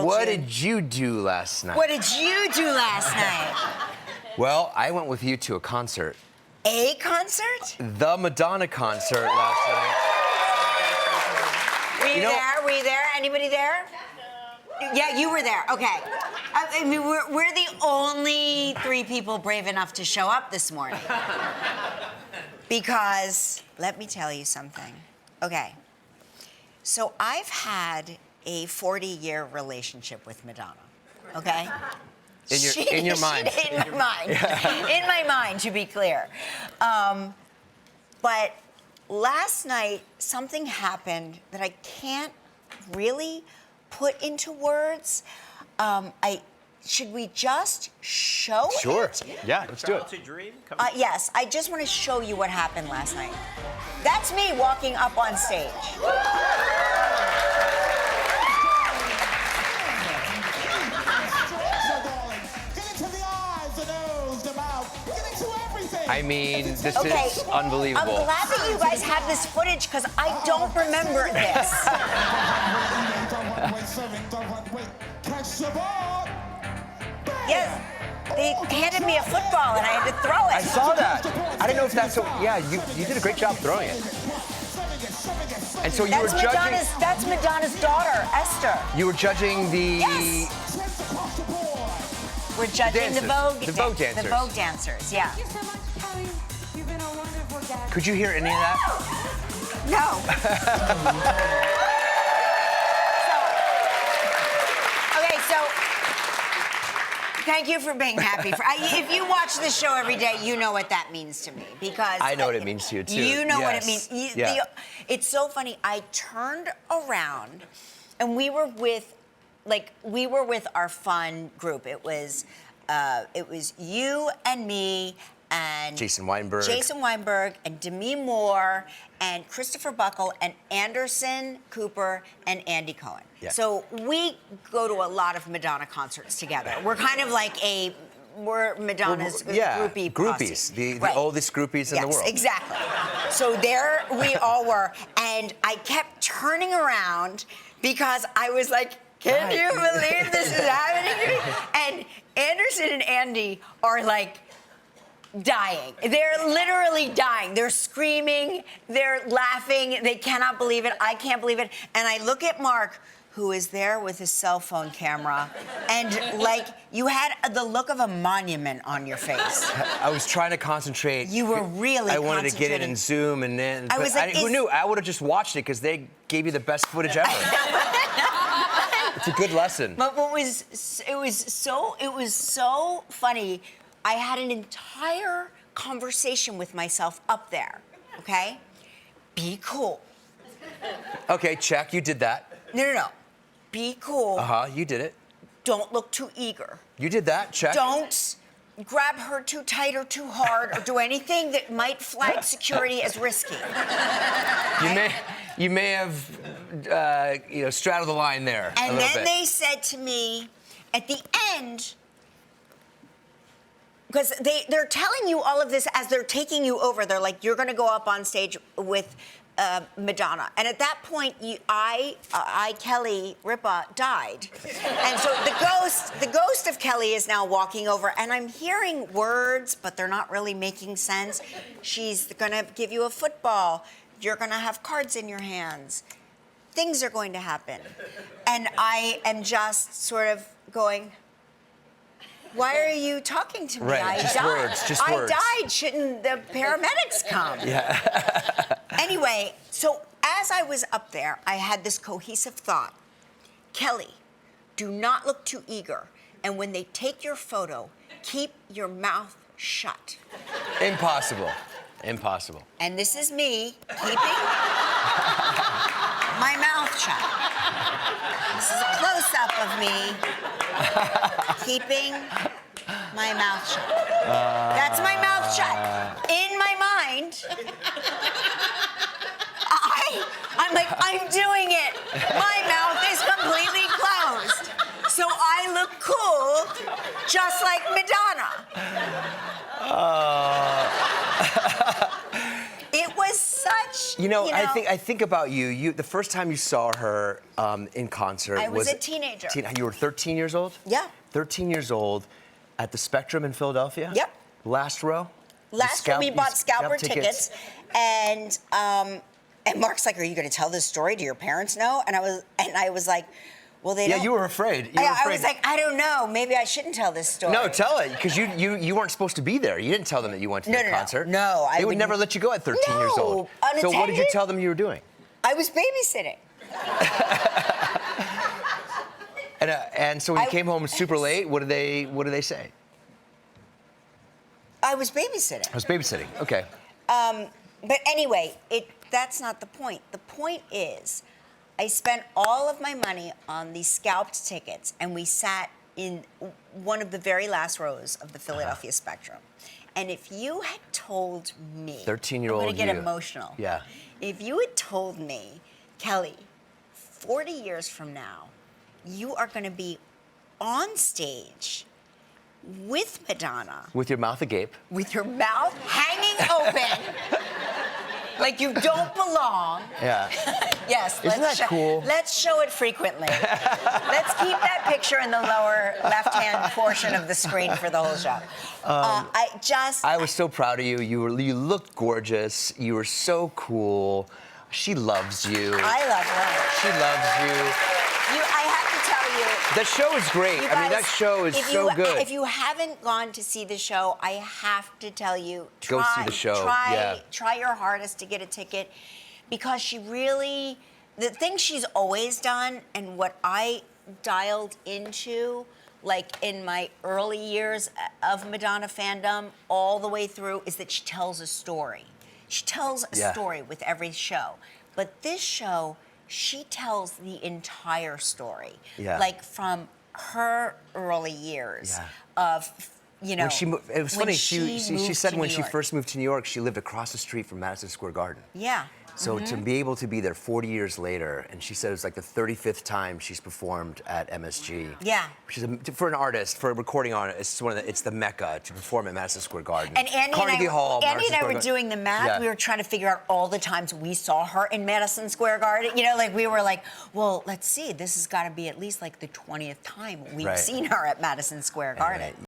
What did you do last night? What did you do last night? Well, I went with you to a concert. A concert? The Madonna concert last night. Were you there? Were you there? Anybody there? Yeah, you were there. Okay. I mean, we're the only 3 people brave enough to show up this morning. Because, let me tell you something. Okay. So I've had a 40-year relationship with Madonna. Okay? In your mind. In my mind. In my mind, to be clear. But last night, something happened that I can't really put into words. Should we just show it? Sure. Yeah, let's do it. Yes, I just want to show you what happened last night. That's me walking up on stage. I mean, this is unbelievable. I'm glad that you guys have this footage because I don't remember this. Yes, they handed me a football and I had to throw it. I saw that. I didn't know if that's so. Yeah, you did a great job throwing it. And so you were judging. That's Madonna's daughter, Esther. You were judging the. Yes. We're judging the Vogue dancers. The Vogue dancers, yeah. Thank you so much, Kelly. You've been a wonderful guest. Could you hear any of that? No. Thank you for being happy. If you watch this show every day, you know what that means to me because I know what it means to you too. You know what it means. Yeah. It's so funny. I turned around, and we were with our fun group. It was you and me and Jason Weinberg and Demi Moore and Christopher Buckle and Anderson Cooper and Andy Cohen. Yeah. So we go to a lot of Madonna concerts together. We're kind of like we're Madonna's groupie groupies, the oldest groupies in the world. Yes, exactly. So there we all were, and I kept turning around because I was like, can you believe this is happening to me? And Anderson and Andy are like, dying. They're literally dying. They're screaming, they're laughing, they cannot believe it, I can't believe it. And I look at Mark, who is there with his cell phone camera, and like, you had the look of a monument on your face. I was trying to concentrate. You were really I wanted to get in and zoom, and then, I was like, who knew? I would have just watched it, because they gave you the best footage ever. It's a good lesson. But it was so funny. I had an entire conversation with myself up there, okay? Be cool. Okay, check, you did that. No. Be cool. Uh-huh, you did it. Don't look too eager. You did that, check. Don't grab her too tight or too hard or do anything that might flag security as risky. You may have, straddled the line there. And then they said to me at the end, because they're telling you all of this as they're taking you over. They're like, you're going to go up on stage with Madonna. And at that point, Kelly, Ripa, died. And so the ghost of Kelly is now walking over, and I'm hearing words, but they're not really making sense. She's going to give you a football. You're going to have cards in your hands. Things are going to happen. And I am just sort of going, why are you talking to me? Right, I just died. words. I died. Shouldn't the paramedics come? Yeah. Anyway, so as I was up there, I had this cohesive thought. Kelly, do not look too eager. And when they take your photo, keep your mouth shut. Impossible. And this is me keeping my mouth shut. This is a close-up of me keeping my mouth shut. That's my mouth shut. In my mind, I'm like, I'm doing it. My mouth is completely closed. So I look cool, just like Madonna. It was such You know, I think about you. The first time you saw her in concert I was a teenager. You were 13 years old? Yeah. 13 years old at the Spectrum in Philadelphia? Yep. Last row? Last year we bought scalper tickets, and Mark's like, "Are you going to tell this story? Do your parents know?" And I was like, "Well, they don't." Yeah, you were afraid. I was like, "I don't know. Maybe I shouldn't tell this story." No, tell it, because you weren't supposed to be there. You didn't tell them that you went to the concert. No, they would never let you go at 13 years old. Unattended? So what did you tell them you were doing? I was babysitting. And so when you came home super late, what did they say? I was babysitting. I was babysitting. Okay. But anyway, that's not the point. The point is, I spent all of my money on these scalped tickets, and we sat in one of the very last rows of the Philadelphia Spectrum. And if you had told me, 13-year-old I'm going to get you. emotional. Yeah. If you had told me, Kelly, 40 years from now, you are going to be on stage with Madonna. With your mouth agape. With your mouth hanging open. Like you don't belong. Yeah. Yes. Isn't that cool? Let's show it frequently. Let's keep that picture in the lower left-hand portion of the screen for the whole show. I was so proud of you. You looked gorgeous. You were so cool. She loves you. I love her. She loves you. I have to tell you. The show is great. You I mean, guys, that show is so good. If you haven't gone to see the show, I have to tell you, go see the show. Try your hardest to get a ticket, because she really, the thing she's always done, and what I dialed into, like in my early years of Madonna fandom, all the way through, is that she tells a story. She tells a story with every show. But this show, she tells the entire story. Yeah. Like from her early years of, you know. It was funny, she said when she New York. first moved to New York, she lived across the street from Madison Square Garden. Yeah. So to be able to be there 40 years later, and she said it was like the 35th time she's performed at MSG. Yeah. Which is for an artist, for a recording artist, it's the mecca to perform at Madison Square Garden. And Andy Carnegie Hall, Andy Madison and I Square were Garden. doing the math. We were trying to figure out all the times we saw her in Madison Square Garden. You know, like we were like, well, let's see, this has got to be at least like the 20th time we've seen her at Madison Square Garden.